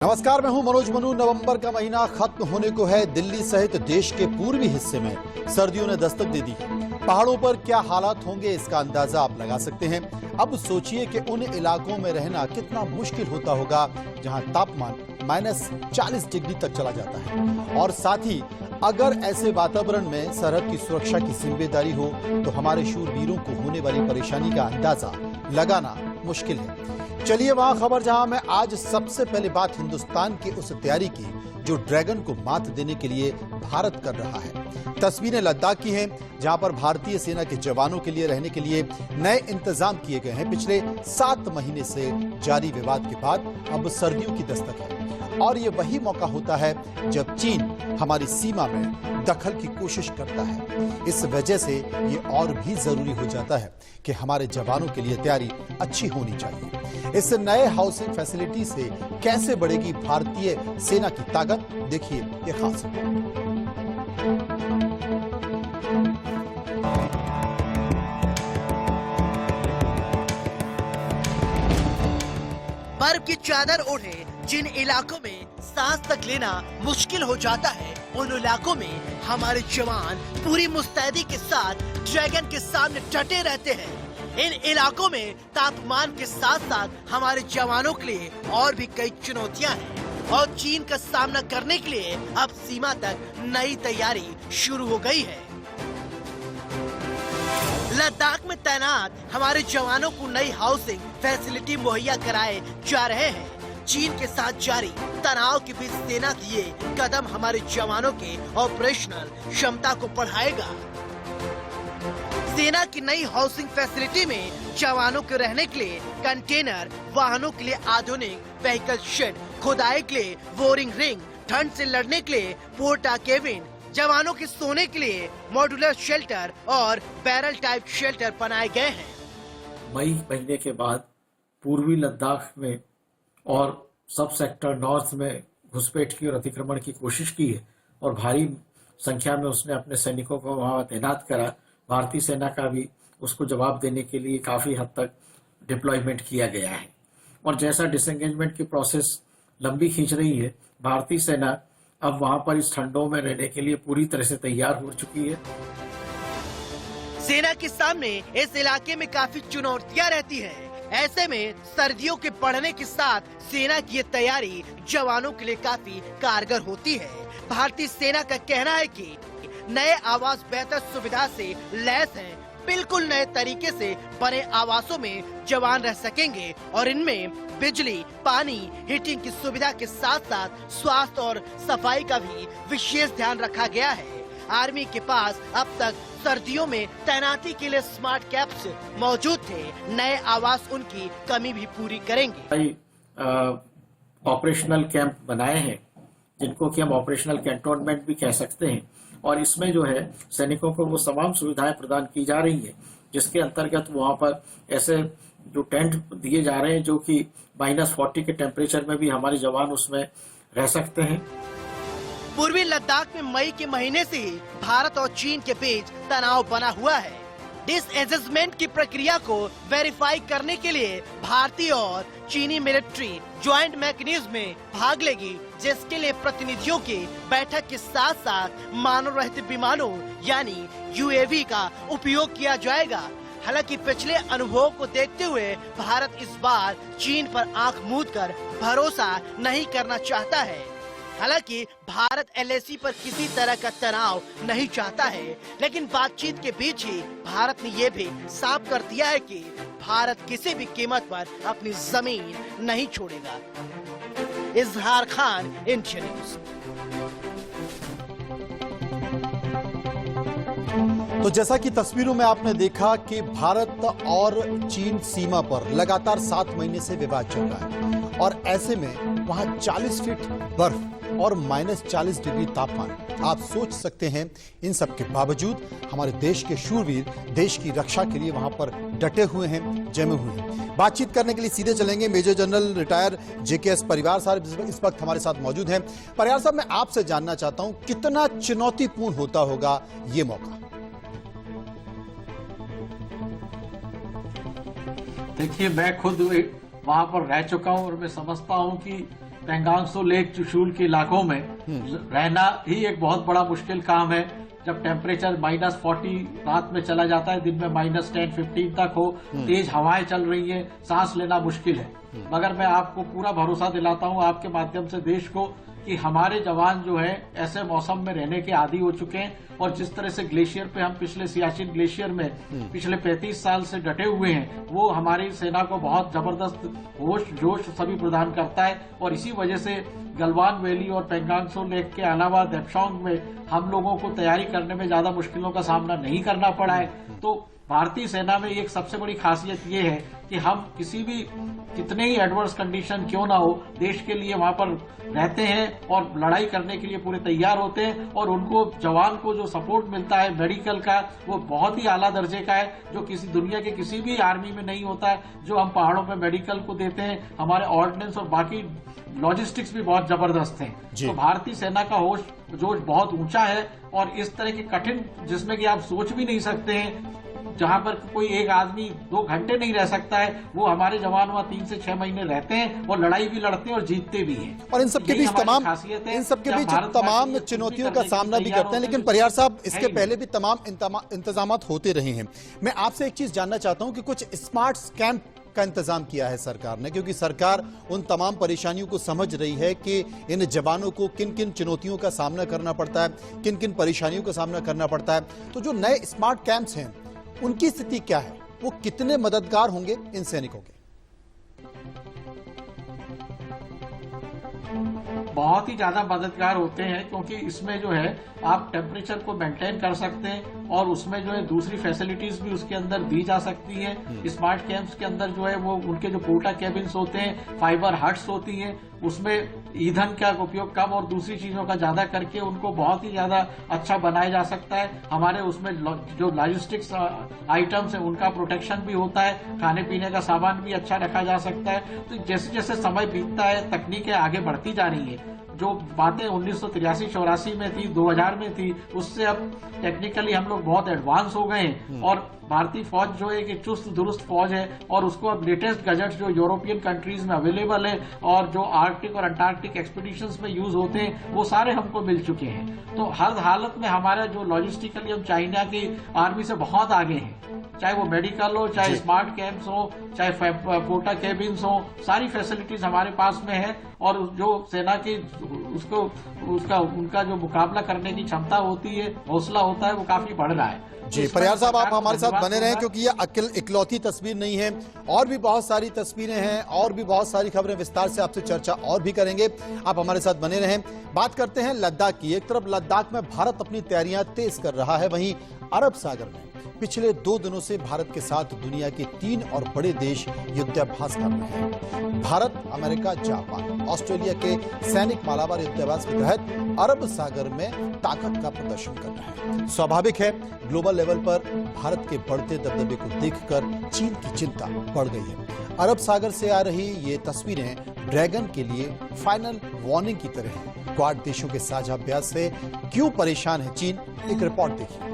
नमस्कार, मैं हूं मनोज मनु। नवंबर का महीना खत्म होने को है। दिल्ली सहित देश के पूर्वी हिस्से में सर्दियों ने दस्तक दे दी। पहाड़ों पर क्या हालात होंगे इसका अंदाजा आप लगा सकते हैं। अब सोचिए कि उन इलाकों में रहना कितना मुश्किल होता होगा जहां तापमान -40 डिग्री तक चला जाता है। और साथ ही अगर ऐसे वातावरण में सरहद की सुरक्षा की जिम्मेदारी हो तो हमारे शूरवीरों को होने वाली परेशानी का अंदाजा लगाना मुश्किल है। चलिए वहां खबर जहां मैं आज सबसे पहले बात हिंदुस्तान की उस तैयारी की जो ड्रैगन को मात देने के लिए भारत कर रहा है। तस्वीरें लद्दाख की हैं जहां पर भारतीय सेना के जवानों के लिए रहने के लिए नए इंतजाम किए गए हैं। पिछले 7 महीने से जारी विवाद के बाद अब सर्दियों की दस्तक है और ये वही मौका होता है जब चीन हमारी सीमा में दखल की कोशिश करता है। इस वजह से ये और भी जरूरी हो जाता है कि हमारे जवानों के लिए तैयारी अच्छी होनी चाहिए। इस नए हाउसिंग फैसिलिटी से कैसे बढ़ेगी भारतीय सेना की ताकत, देखिए ये खास रिपोर्ट। बर्फ की चादर ओढ़े जिन इलाकों में सांस तक लेना मुश्किल हो जाता है, उन इलाकों में हमारे जवान पूरी मुस्तैदी के साथ ड्रैगन के सामने डटे रहते हैं। इन इलाकों में तापमान के साथ साथ हमारे जवानों के लिए और भी कई चुनौतियां हैं और चीन का सामना करने के लिए अब सीमा तक नई तैयारी शुरू हो गई है। लद्दाख में तैनात हमारे जवानों को नई हाउसिंग फैसिलिटी मुहैया कराए जा रहे हैं। चीन के साथ जारी तनाव के बीच सेना की ये कदम हमारे जवानों के ऑपरेशनल क्षमता को बढ़ाएगा। सेना की नई हाउसिंग फैसिलिटी में जवानों के रहने के लिए कंटेनर, वाहनों के लिए आधुनिक व्हीकल शेड, खुदाई के लिए बोरिंग रिंग, ठंड से लड़ने के लिए पोर्टा केबिन, जवानों के सोने के लिए मॉड्यूलर शेल्टर और बैरल टाइप शेल्टर बनाए गए हैं। मई महीने के बाद पूर्वी लद्दाख में और सब सेक्टर नॉर्थ में घुसपैठ की और अतिक्रमण की कोशिश की है और भारी संख्या में उसने अपने सैनिकों को वहां तैनात करा। भारतीय सेना का भी उसको जवाब देने के लिए काफी हद तक डिप्लॉयमेंट किया गया है और जैसा डिसएंगेजमेंट की प्रोसेस लंबी खींच रही है, भारतीय सेना अब वहां पर इस ठंडों में रहने के लिए पूरी तरह से तैयार हो चुकी है। सेना के सामने इस इलाके में काफी चुनौतियां रहती है। ऐसे में सर्दियों के बढ़ने के साथ सेना की ये तैयारी जवानों के लिए काफी कारगर होती है। भारतीय सेना का कहना है कि नए आवास बेहतर सुविधा से लैस हैं। बिल्कुल नए तरीके से बने आवासों में जवान रह सकेंगे और इनमें बिजली, पानी, हीटिंग की सुविधा के साथ साथ स्वास्थ्य और सफाई का भी विशेष ध्यान रखा गया है। आर्मी के पास अब तक सर्दियों में तैनाती के लिए स्मार्ट कैंप्स मौजूद थे। नए आवास उनकी कमी भी पूरी करेंगे। ऑपरेशनल कैंप बनाए हैं जिनको कि हम ऑपरेशनल कैंटोनमेंट भी कह सकते हैं और इसमें जो है सैनिकों को वो तमाम सुविधाएं प्रदान की जा रही है जिसके अंतर्गत वहां पर ऐसे जो टेंट दिए जा रहे हैं जो कि -40 के टेम्परेचर में भी हमारे जवान उसमें रह सकते हैं। पूर्वी लद्दाख में मई के महीने से ही भारत और चीन के बीच तनाव बना हुआ है। डिसएसेसमेंट की प्रक्रिया को वेरीफाई करने के लिए भारतीय और चीनी मिलिट्री ज्वाइंट मैकेनिज्म में भाग लेगी, जिसके लिए प्रतिनिधियों की बैठक के साथ साथ मानव रहित विमानों यानी UAV का उपयोग किया जाएगा। हालांकि पिछले अनुभव को देखते हुए भारत इस बार चीन पर आंख मूंद कर भरोसा नहीं करना चाहता है। हालांकि भारत LAC पर किसी तरह का तनाव नहीं चाहता है, लेकिन बातचीत के बीच ही भारत ने ये भी साफ कर दिया है कि भारत किसी भी कीमत पर अपनी जमीन नहीं छोड़ेगा। इजहार खान, इंडिया न्यूज। तो जैसा कि तस्वीरों में आपने देखा कि भारत और चीन सीमा पर लगातार 7 महीने से विवाद चल रहा है और ऐसे में वहां 40 फीट बर्फ और -40 डिग्री तापमान। आप सोच सकते हैं इन सब के बावजूद हमारे देश के शूरवीर देश की रक्षा के लिए वहां पर डटे हुए हैं, जमे हुए हैं। बातचीत करने के लिए सीधे चलेंगे मेजर जनरल रिटायर JKS परिवार साहब इस वक्त हमारे साथ मौजूद हैं। परिवार साहब, मैं आपसे जानना चाहता हूं कितना चुनौतीपूर्ण होता होगा ये मौका। देखिए, मैं खुद वहां पर रह चुका हूं और मैं समझता हूं कि पेंगांग त्सो लेक चुशूल के इलाकों में रहना ही एक बहुत बड़ा मुश्किल काम है। जब टेम्परेचर -40 रात में चला जाता है, दिन में -10, 15 तक हो, तेज हवाएं चल रही है, सांस लेना मुश्किल है। मगर मैं आपको पूरा भरोसा दिलाता हूं आपके माध्यम से देश को कि हमारे जवान जो है ऐसे मौसम में रहने के आदी हो चुके हैं, और जिस तरह से ग्लेशियर पे हम पिछले सियाचिन ग्लेशियर में पिछले 35 साल से डटे हुए हैं, वो हमारी सेना को बहुत जबरदस्त होश जोश सभी प्रदान करता है। और इसी वजह से गलवान वैली और पेंगांग त्सो लेक के अलावा देप्सोंग में हम लोगों को तैयारी करने में ज्यादा मुश्किलों का सामना नहीं करना पड़ा है। तो भारतीय सेना में एक सबसे बड़ी खासियत ये है कि हम किसी भी कितने ही एडवर्स कंडीशन क्यों ना हो, देश के लिए वहां पर रहते हैं और लड़ाई करने के लिए पूरे तैयार होते हैं। और उनको जवान को जो सपोर्ट मिलता है मेडिकल का, वो बहुत ही आला दर्जे का है, जो किसी दुनिया के किसी भी आर्मी में नहीं होता है। जो हम पहाड़ों में मेडिकल को देते हैं, हमारे ऑर्डिनेंस और बाकी लॉजिस्टिक्स भी बहुत जबरदस्त हैं। तो भारतीय सेना का होश जोश बहुत ऊंचा है, और इस तरह के कठिन, जिसमें कि आप सोच भी नहीं सकते हैं, जहां पर कोई एक आदमी 2 घंटे नहीं रह सकता है, वो हमारे जवान वहां 3 से 6 महीने रहते हैं और लड़ाई भी लड़ते हैं और जीतते भी हैं। और इन सबके बीच तमाम चुनौतियों का सामना भी करते हैं। लेकिन परिहार साहब, इसके पहले भी तमाम इंतजाम होते रहे हैं। मैं आपसे एक चीज जानना चाहता हूं कि कुछ स्मार्ट कैंप का इंतजाम किया है सरकार ने, क्योंकि सरकार उन तमाम परेशानियों को समझ रही है कि इन जवानों को किन किन चुनौतियों का सामना करना पड़ता है, किन किन परेशानियों का सामना करना पड़ता है। तो जो नए स्मार्ट कैंप्स हैं, उनकी स्थिति क्या है? वो कितने मददगार होंगे इन सैनिकों के? बहुत ही ज्यादा मददगार होते हैं, क्योंकि इसमें जो है आप टेम्परेचर को मेंटेन कर सकते हैं, और उसमें जो है दूसरी फैसिलिटीज भी उसके अंदर दी जा सकती हैं। स्मार्ट कैंप्स के अंदर जो है वो उनके जो पोर्टा केबिन्स होते हैं, फाइबर हट्स होती हैं, उसमें ईंधन का उपयोग कम और दूसरी चीजों का ज्यादा करके उनको बहुत ही ज्यादा अच्छा बनाया जा सकता है। हमारे उसमें जो लॉजिस्टिक्स आइटम्स है उनका प्रोटेक्शन भी होता है, खाने पीने का सामान भी अच्छा रखा जा सकता है। तो जैसे जैसे समय बीतता है, तकनीकें आगे बढ़ती जा रही है। जो बातें 1983-84 में थी, 2000 में थी, उससे अब टेक्निकली हम लोग बहुत एडवांस हो गए हैं। और भारतीय फौज जो है कि चुस्त दुरुस्त फौज है, और उसको अब लेटेस्ट गैजेट्स जो यूरोपियन कंट्रीज में अवेलेबल है और जो आर्कटिक और अंटार्कटिक एक्सपीडिशंस में यूज होते हैं, वो सारे हमको मिल चुके हैं। तो हर हालत में हमारा जो लॉजिस्टिकली हम चाइना की आर्मी से बहुत आगे हैं, चाहे वो मेडिकल हो, चाहे स्मार्ट कैंप्स हो, चाहे पोर्टा केबिन्स हो, सारी फैसिलिटीज हमारे पास में है। और जो सेना की उनका जो मुकाबला करने की क्षमता होती है, हौसला होता है, वो काफी बढ़ रहा है। जी परिहार साहब, आप हमारे साथ बने रहें, क्योंकि ये इकलौती तस्वीर नहीं है, और भी बहुत सारी तस्वीरें हैं और भी बहुत सारी खबरें, विस्तार से आपसे चर्चा और भी करेंगे। आप हमारे साथ बने रहें। बात करते हैं लद्दाख की। एक तरफ लद्दाख में भारत अपनी तैयारियां तेज कर रहा है, वहीं अरब सागर में पिछले 2 दिनों से भारत के साथ दुनिया के 3 और बड़े देश युद्धाभ्यास कर रहे हैं। भारत, अमेरिका, जापान, ऑस्ट्रेलिया के सैनिक मालाबार युद्धाभ्यास के तहत अरब सागर में ताकत का प्रदर्शन कर रहे हैं। स्वाभाविक है, ग्लोबल लेवल पर भारत के बढ़ते दबदबे को देखकर चीन की चिंता बढ़ गई है। अरब सागर से आ रही ये तस्वीरें ड्रैगन के लिए फाइनल वार्निंग की तरह हैं। क्वाड देशों के साझा अभ्यास से क्यों परेशान है चीन? एक रिपोर्ट देखिए।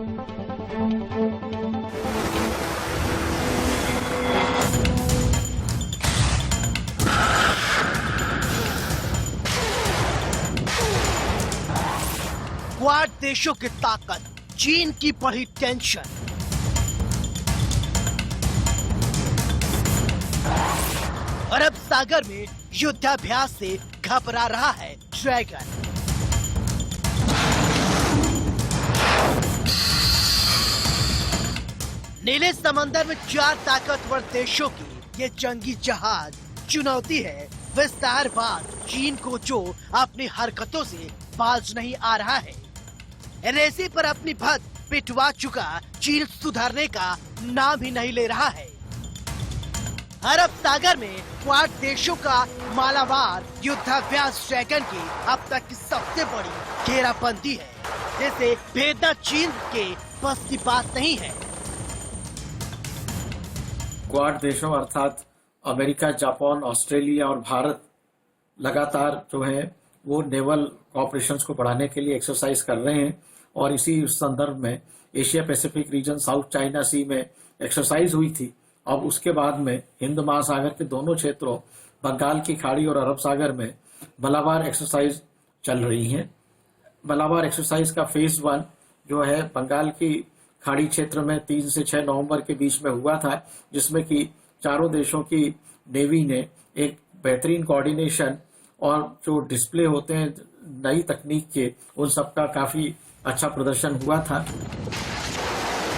क्वाड देशों की ताकत, चीन की बढ़ी टेंशन। अरब सागर में युद्धाभ्यास से घबरा रहा है ड्रैगन। नीले समंदर में 4 ताकतवर देशों की ये जंगी जहाज चुनौती है विस्तारवाद चीन को, जो अपनी हरकतों से बाज नहीं आ रहा है। एलएसी पर अपनी भद पिटवा चुका चीन सुधरने का नाम ही नहीं ले रहा है। अरब सागर में क्वाड देशों का मालाबार युद्धाभ्यास ड्रैगन की अब तक की सबसे बड़ी घेराबंदी है, जिसे भेदना चीन के बस की बात नहीं है। क्वाड देशों अर्थात अमेरिका, जापान, ऑस्ट्रेलिया और भारत लगातार जो है वो नेवल ऑपरेशंस को बढ़ाने के लिए एक्सरसाइज कर रहे हैं। और इसी संदर्भ में Asia Pacific region, South China Sea में एक्सरसाइज हुई थी। अब उसके बाद में हिंद महासागर के दोनों क्षेत्रों, बंगाल की खाड़ी और अरब सागर में मलाबार एक्सरसाइज चल रही हैं। मलाबार एक्सरसाइज का फेज 1 जो है बंगाल की खाड़ी क्षेत्र में 3 से 6 नवंबर के बीच में हुआ था, जिसमें कि चारों देशों की नेवी ने एक बेहतरीन कोऑर्डिनेशन और जो डिस्प्ले होते हैं नई तकनीक के, उन सबका काफी अच्छा प्रदर्शन हुआ था।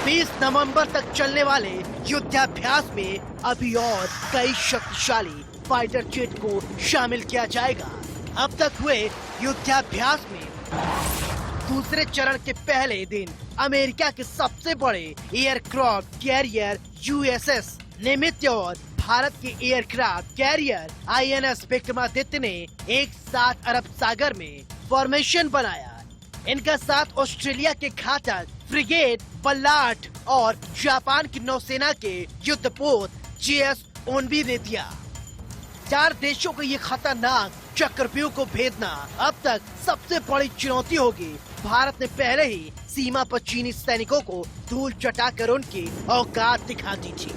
20 नवंबर तक चलने वाले युद्धाभ्यास में अभी और कई शक्तिशाली फाइटर जेट को शामिल किया जाएगा। अब तक हुए युद्धाभ्यास में दूसरे चरण के पहले दिन अमेरिका के सबसे बड़े एयरक्राफ्ट कैरियर यूएसएस निमित्य और भारत के एयरक्राफ्ट कैरियर आईएनएस विक्रमादित्य ने एक साथ अरब सागर में फॉर्मेशन बनाया। इनका साथ ऑस्ट्रेलिया के घातक फ्रिगेट बल्लार्ड और जापान की नौसेना के युद्धपोत जीएस ओनबी ने दिया। 4 देशों के ये खतरनाक चक्रव्यूह को भेदना अब तक सबसे बड़ी चुनौती होगी। भारत ने पहले ही सीमा पर चीनी सैनिकों को धूल चटाकर उनकी औकात दिखा दी थी।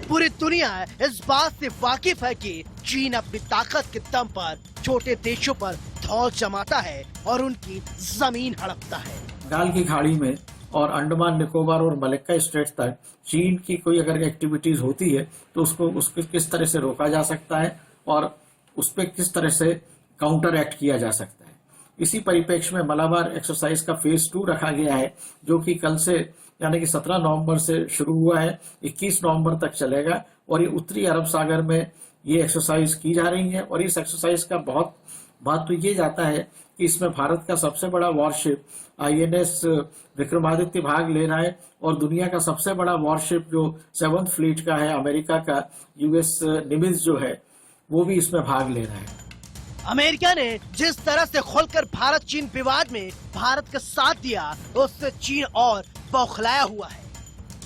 पूरी दुनिया इस बात से वाकिफ है कि चीन अपनी ताकत के दम पर छोटे देशों पर धौल जमाता है और उनकी जमीन हड़पता है। बंगाल की खाड़ी में और अंडमान निकोबार और मलक्का स्टेट तक चीन की कोई अगर एक्टिविटीज होती है तो उसको किस तरह से रोका जा सकता है और उस पर किस तरह से काउंटर एक्ट किया जा सकता है। इसी परिप्रेक्ष्य में मलाबार एक्सरसाइज का फेज 2 रखा गया है, जो कि कल से यानी कि 17 नवंबर से शुरू हुआ है, 21 नवंबर तक चलेगा और ये उत्तरी अरब सागर में ये एक्सरसाइज की जा रही है। और इस एक्सरसाइज का बहुत महत्व ये जाता है कि इसमें भारत का सबसे बड़ा वॉरशिप आईएनएस विक्रमादित्य भाग ले रहा है और दुनिया का सबसे बड़ा वॉरशिप जो 7th फ्लीट का है अमेरिका का यूएस निमित्ज जो है वो भी इसमें भाग ले रहा है। अमेरिका ने जिस तरह से खुलकर भारत चीन विवाद में भारत का साथ दिया, उससे चीन और बौखलाया हुआ है।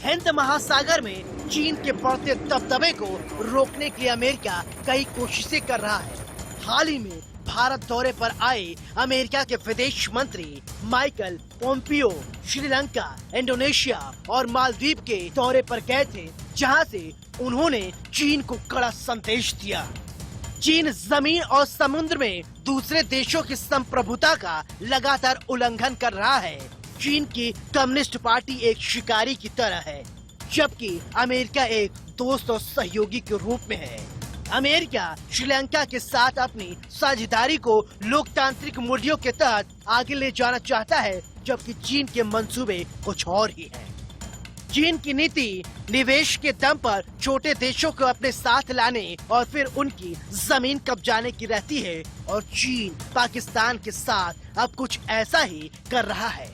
हिंद महासागर में चीन के बढ़ते दबदबे को रोकने के लिए अमेरिका कई कोशिशें कर रहा है। हाल ही में भारत दौरे पर आए अमेरिका के विदेश मंत्री माइकल पोम्पियो श्रीलंका, इंडोनेशिया और मालदीव के दौरे पर गए थे, जहां से उन्होंने चीन को कड़ा संदेश दिया। चीन जमीन और समुद्र में दूसरे देशों की संप्रभुता का लगातार उल्लंघन कर रहा है। चीन की कम्युनिस्ट पार्टी एक शिकारी की तरह है, जबकि अमेरिका एक दोस्त और सहयोगी के रूप में है। अमेरिका श्रीलंका के साथ अपनी साझेदारी को लोकतांत्रिक मूल्यों के तहत आगे ले जाना चाहता है, जबकि चीन के मंसूबे कुछ और ही हैं। चीन की नीति निवेश के दम पर छोटे देशों को अपने साथ लाने और फिर उनकी जमीन कब्जाने की रहती है और चीन पाकिस्तान के साथ अब कुछ ऐसा ही कर रहा है।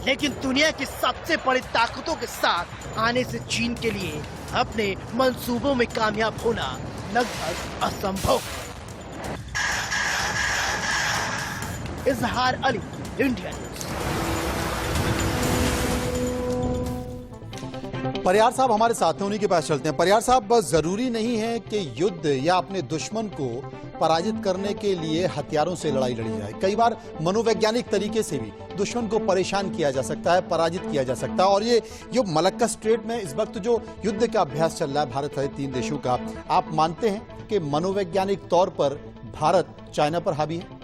लेकिन दुनिया की सबसे बड़ी ताकतों के साथ आने से चीन के लिए अपने मंसूबों में कामयाब होना लगभग असंभव है। इजहार अली, इंडिया न्यूज। परियार साहब हमारे साथ हैं, उन्हीं के पास चलते हैं। परियार साहब, बस जरूरी नहीं है कि युद्ध या अपने दुश्मन को पराजित करने के लिए हथियारों से लड़ाई लड़ी जाए। कई बार मनोवैज्ञानिक तरीके से भी दुश्मन को परेशान किया जा सकता है, पराजित किया जा सकता है। और ये जो मलक्का स्ट्रेट में इस वक्त जो युद्ध का अभ्यास चल रहा है भारत सहित 3 देशों का, आप मानते हैं कि मनोवैज्ञानिक तौर पर भारत चाइना पर हावी है?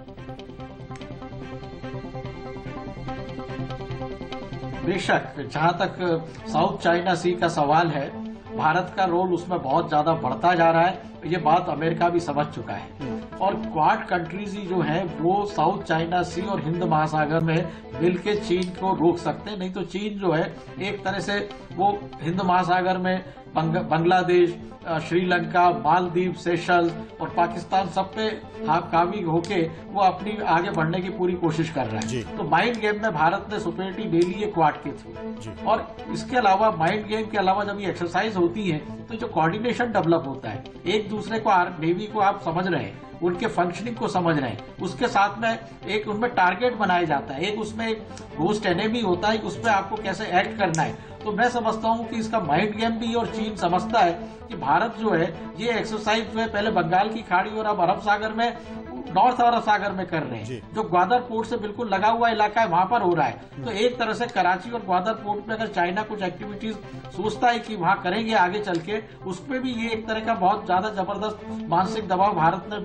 बेशक, जहां तक साउथ चाइना सी का सवाल है, भारत का रोल उसमें बहुत ज्यादा बढ़ता जा रहा है। ये बात अमेरिका भी समझ चुका है और क्वाड कंट्रीज ही जो है वो साउथ चाइना सी और हिंद महासागर में मिलके चीन को रोक सकते हैं। नहीं तो चीन जो है एक तरह से वो हिंद महासागर में बांग्लादेश, श्रीलंका, मालदीव, सेशल्स और पाकिस्तान सब पे काबी होके वो अपनी आगे बढ़ने की पूरी कोशिश कर रहा है। तो माइंड गेम में भारत ने सुपेरिटी ले ली है क्वाड के थ्रू। और इसके अलावा माइंड गेम के अलावा जब ये एक्सरसाइज होती है तो जो कोऑर्डिनेशन डेवलप होता है, एक दूसरे को नेवी को आप समझ रहे हैं, उनके फंक्शनिंग को समझ रहे हैं, उसके साथ में एक उनमें टारगेट बनाया जाता है, एक उसमें एक घोस्ट एनिमी होता है, उस पर आपको कैसे एक्ट करना है। तो मैं समझता हूं कि इसका माइंड गेम भी और चीन समझता है कि भारत जो है ये एक्सरसाइज में पहले बंगाल की खाड़ी और अब अरब सागर में नॉर्थ अरब सागर में कर रहे जी। हैं, जो ग्वादर पोर्ट से बिल्कुल लगा हुआ इलाका है वहां पर हो रहा है। तो एक तरह से कराची और ग्वादर पोर्ट में अगर चाइना कुछ एक्टिविटीज सोचता है कि वहां करेंगे आगे चल के, उसपे भी ये एक तरह का बहुत ज्यादा जबरदस्त मानसिक दबाव भारत ने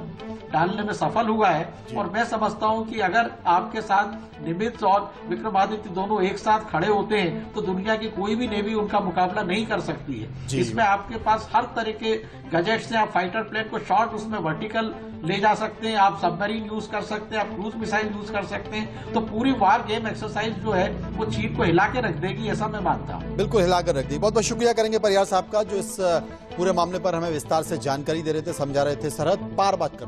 डालने में सफल हुआ है। और मैं समझता हूं कि अगर आपके साथ निमित्त और विक्रमादित्य दोनों एक साथ खड़े होते हैं तो दुनिया की कोई भी नेवी उनका मुकाबला नहीं कर सकती है। इसमें आपके पास हर तरह के गजेट्स हैं, आप फाइटर प्लेन को शॉर्ट उसमें वर्टिकल ले जा सकते हैं, आप सबमरीन यूज कर सकते हैं, आप क्रूज मिसाइल यूज कर सकते हैं। तो पूरी वार गेम एक्सरसाइज जो है वो चीन को हिला के रख देगी, ऐसा मैं मानता हूँ। बिल्कुल हिलाकर रख दी। बहुत बहुत शुक्रिया करेंगे परिहार साहब का, जो इस पूरे मामले पर हमें विस्तार से जानकारी दे रहे थे, समझा रहे थे, सरहद पार बात कर